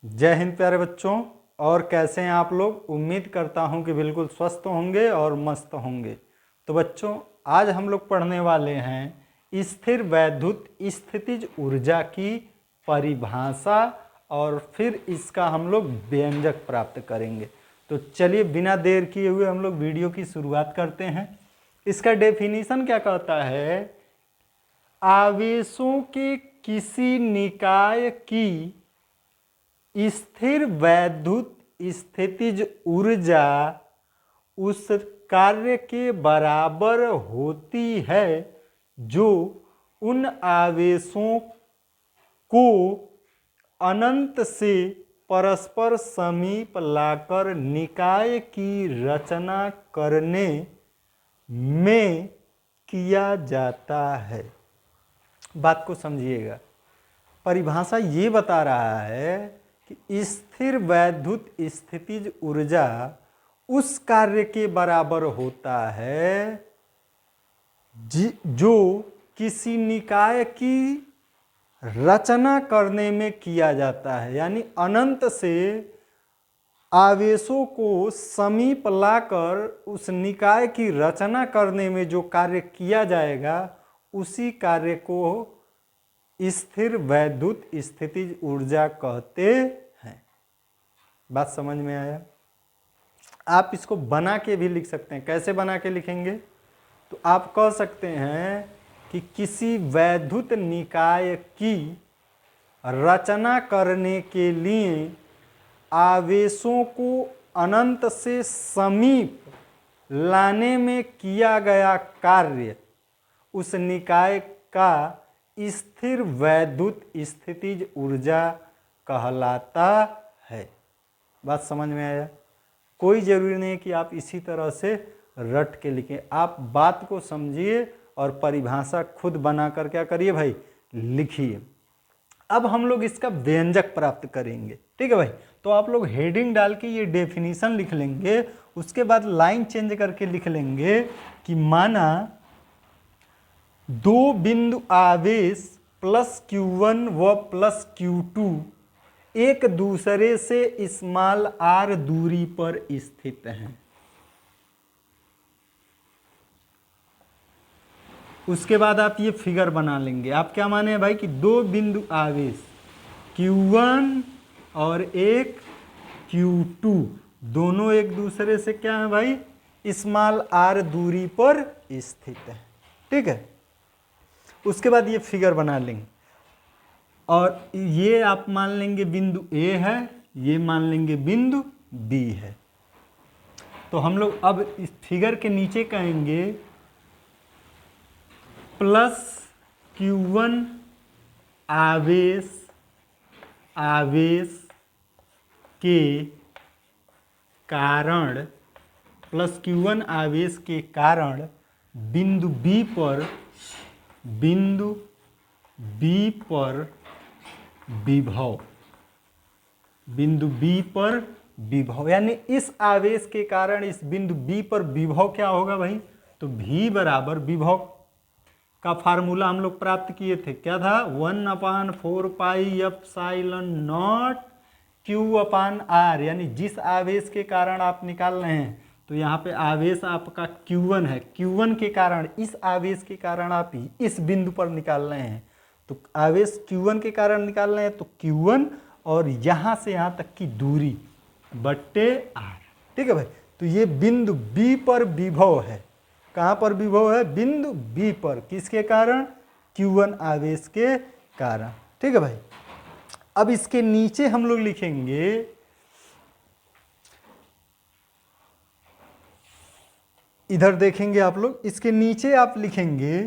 जय हिंद प्यारे बच्चों। और कैसे हैं आप लोग? उम्मीद करता हूं कि बिल्कुल स्वस्थ होंगे और मस्त होंगे। तो बच्चों, आज हम लोग पढ़ने वाले हैं स्थिर वैद्युत स्थितिज ऊर्जा की परिभाषा और फिर इसका हम लोग व्यंजक प्राप्त करेंगे। तो चलिए बिना देर किए हुए हम लोग वीडियो की शुरुआत करते हैं। इसका डेफिनेशन क्या कहता है? आवेशों के किसी निकाय की स्थिर वैद्युत स्थितिज ऊर्जा उस कार्य के बराबर होती है जो उन आवेशों को अनंत से परस्पर समीप लाकर निकाय की रचना करने में किया जाता है। बात को समझिएगा। परिभाषा ये बता रहा है कि स्थिर वैद्युत स्थितिज ऊर्जा उस कार्य के बराबर होता है जो किसी निकाय की रचना करने में किया जाता है। यानी अनंत से आवेशों को समीप लाकर उस निकाय की रचना करने में जो कार्य किया जाएगा उसी कार्य को स्थिर वैद्युत स्थितिज ऊर्जा कहते हैं। बात समझ में आया? आप इसको बना के भी लिख सकते हैं। कैसे बना के लिखेंगे? तो आप कह सकते हैं कि किसी वैद्युत निकाय की रचना करने के लिए आवेशों को अनंत से समीप लाने में किया गया कार्य उस निकाय का स्थिर वैद्युत स्थितिज ऊर्जा कहलाता है। बात समझ में आया? कोई जरूरी नहीं कि आप इसी तरह से रट के लिखें। आप बात को समझिए और परिभाषा खुद बनाकर क्या करिए भाई, लिखिए। अब हम लोग इसका व्यंजक प्राप्त करेंगे। ठीक है भाई? तो आप लोग हेडिंग डाल के ये डेफिनेशन लिख लेंगे। उसके बाद लाइन चेंज करके लिख लेंगे कि माना दो बिंदु आवेश प्लस Q1 व प्लस Q2 एक दूसरे से स्मॉल r दूरी पर स्थित हैं। उसके बाद आप ये फिगर बना लेंगे। आप क्या माने भाई कि दो बिंदु आवेश Q1 और एक Q2 दोनों एक दूसरे से क्या है भाई, स्मॉल r दूरी पर स्थित है। ठीक है? उसके बाद ये फिगर बना लेंगे और ये आप मान लेंगे बिंदु A है, ये मान लेंगे बिंदु B है। तो हम लोग अब इस फिगर के नीचे कहेंगे प्लस Q1 आवेश के कारण प्लस Q1 आवेश के कारण बिंदु B पर विभव यानी इस आवेश के कारण इस बिंदु B पर विभव क्या होगा भाई? तो V बराबर विभव का फार्मूला हम लोग प्राप्त किए थे। क्या था? 1/4 पाई एप्सिलॉन नॉट Q/R। यानी जिस आवेश के कारण आप निकाल रहे हैं, तो यहाँ पे आवेश आपका Q1 है। Q1 के कारण, इस आवेश के कारण आप इस बिंदु पर निकाल रहे हैं, तो आवेश Q1 के कारण निकाल रहे हैं, तो Q1 और यहाँ से यहाँ तक की दूरी बट्टे R। ठीक है भाई? तो ये बिंदु B पर विभव है। कहाँ पर विभव है? बिंदु B पर। किसके कारण? Q1 आवेश के कारण। ठीक है भाई? अब इसके नीचे हम लोग लिखेंगे इधर देखेंगे आप लोग, इसके नीचे आप लिखेंगे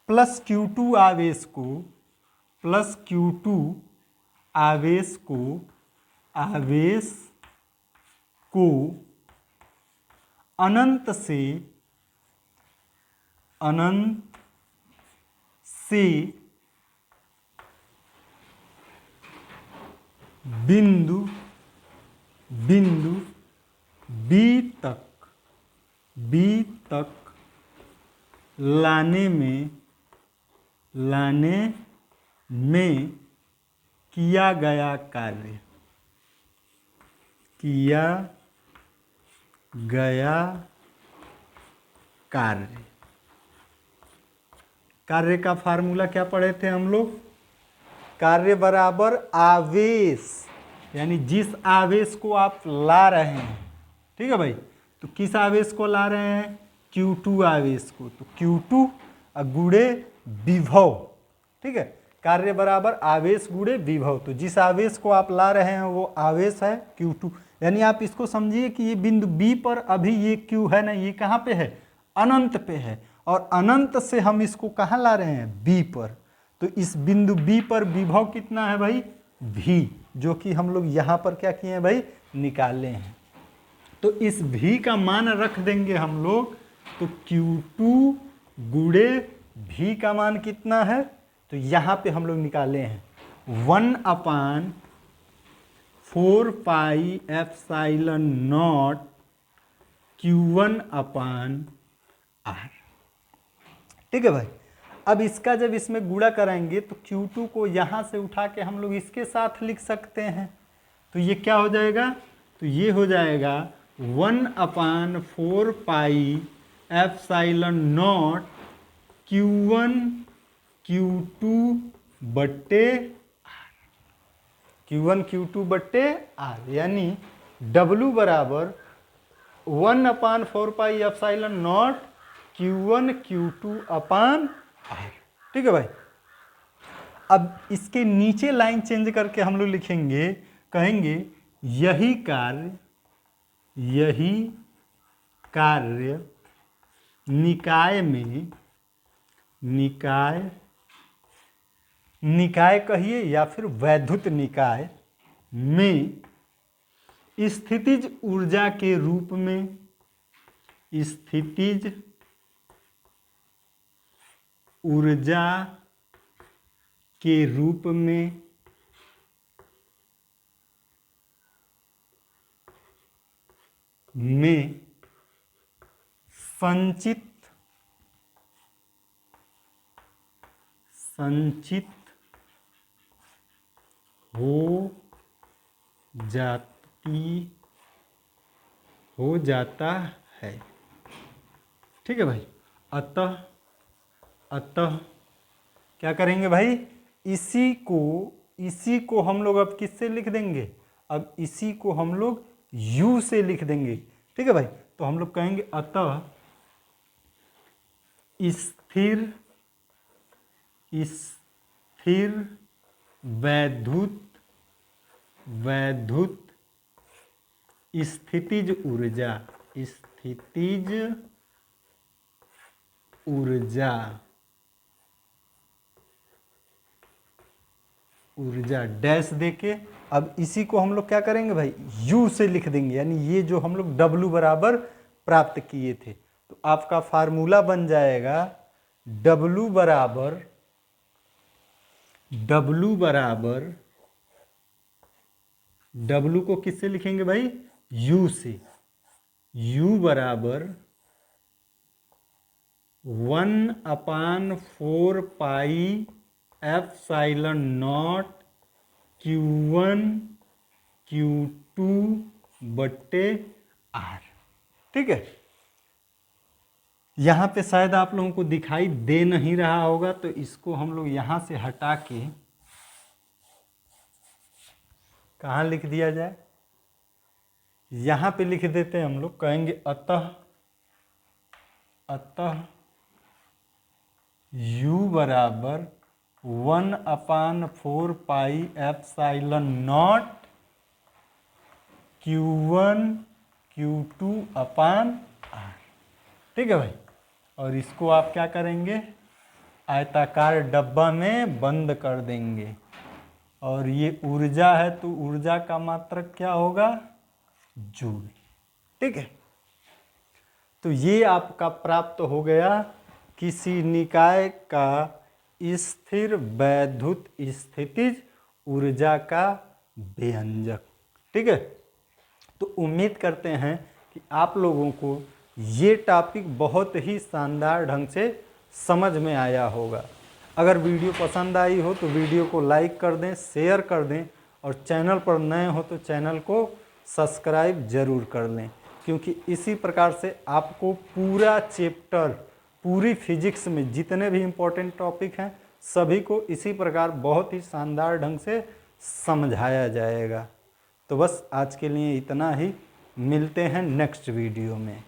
प्लस Q2 आवेश को अनंत से बिंदु B तक लाने में किया गया कार्य, किया गया कार्य। कार्य का फार्मूला क्या पढ़े थे हम लोग? कार्य बराबर आवेश, यानी जिस आवेश को आप ला रहे हैं, ठीक है भाई। तो किस आवेश को ला रहे हैं? Q2 आवेश को। तो Q2 गुणे विभव, ठीक है। कार्य बराबर आवेश गुणे विभव। तो जिस आवेश को आप ला रहे हैं वो आवेश है Q2, यानी आप इसको समझिए कि ये बिंदु B पर अभी ये Q है ना, ये कहाँ पे है? अनंत पे है, और अनंत से हम इसको कहाँ ला रहे हैं? B पर। तो इस बिंदु B पर विभव कितना है भाई? V, जो कि हम लोग यहाँ पर क्या किए हैं भाई? निकाले हैं। तो इस V का मान रख देंगे हम लोग, तो Q2 गुणे V का मान कितना है? तो यहाँ पे हम लोग निकाले हैं 1/4 पाई एप्सिलॉन नॉट Q1/R, ठीक है भाई। अब इसका जब इसमें गुणा कराएंगे तो Q2 को यहाँ से उठा के हम लोग इसके साथ लिख सकते हैं। तो ये क्या हो जाएगा? तो ये हो जाएगा 1/4 pi epsilon not Q1 Q2 बट्टे R, Q1 Q2 बट्टे R, यानी W बराबर 1/4 pi epsilon not Q1 Q2/R, ठीक है भाई। अब इसके नीचे लाइन चेंज करके हम लोग लिखेंगे, कहेंगे यही कार्य निकाय में, निकाय कहिए या फिर वैद्युत निकाय में स्थितिज ऊर्जा के रूप में, स्थितिज ऊर्जा के रूप में संचित हो जाता है, ठीक है भाई। अतः क्या करेंगे भाई? इसी को हम लोग अब किससे लिख देंगे? अब इसी को हम लोग U से लिख देंगे, ठीक है भाई। तो हम लोग कहेंगे अतः स्थिर वैद्युत स्थितिज ऊर्जा डैश देके अब इसी को हम लोग क्या करेंगे भाई? U से लिख देंगे, यानी ये जो हम लोग W बराबर प्राप्त किए थे। तो आपका फार्मूला बन जाएगा W बराबर W को किससे लिखेंगे भाई? U से। U बराबर 1/4 pi epsilon not Q1 Q2 बट्टे R, ठीक है। यहाँ पे शायद आप लोगों को दिखाई दे नहीं रहा होगा, तो इसको हम लोग यहाँ से हटा के कहाँ लिख दिया जाए? यहाँ पे लिख देते हैं हम लोग, कहेंगे अतः U बराबर 1/4 pi epsilon not Q1 Q2/R, ठीक है भाई। और इसको आप क्या करेंगे? आयताकार डब्बा में बंद कर देंगे। और ये ऊर्जा है, तो ऊर्जा का मात्रक क्या होगा? जूल, ठीक है। तो ये आपका प्राप्त हो गया किसी निकाय का स्थिर वैद्युत स्थितिज ऊर्जा का व्यंजक, ठीक है। तो उम्मीद करते हैं कि आप लोगों को ये टॉपिक बहुत ही शानदार ढंग से समझ में आया होगा। अगर वीडियो पसंद आई हो तो वीडियो को लाइक कर दें, शेयर कर दें, और चैनल पर नए हो तो चैनल को सब्सक्राइब जरूर कर लें, क्योंकि इसी प्रकार से आपको पूरा चैप्टर, पूरी फिजिक्स में जितने भी इम्पोर्टेंट टॉपिक हैं सभी को इसी प्रकार बहुत ही शानदार ढंग से समझाया जाएगा। तो बस आज के लिए इतना ही, मिलते हैं नेक्स्ट वीडियो में।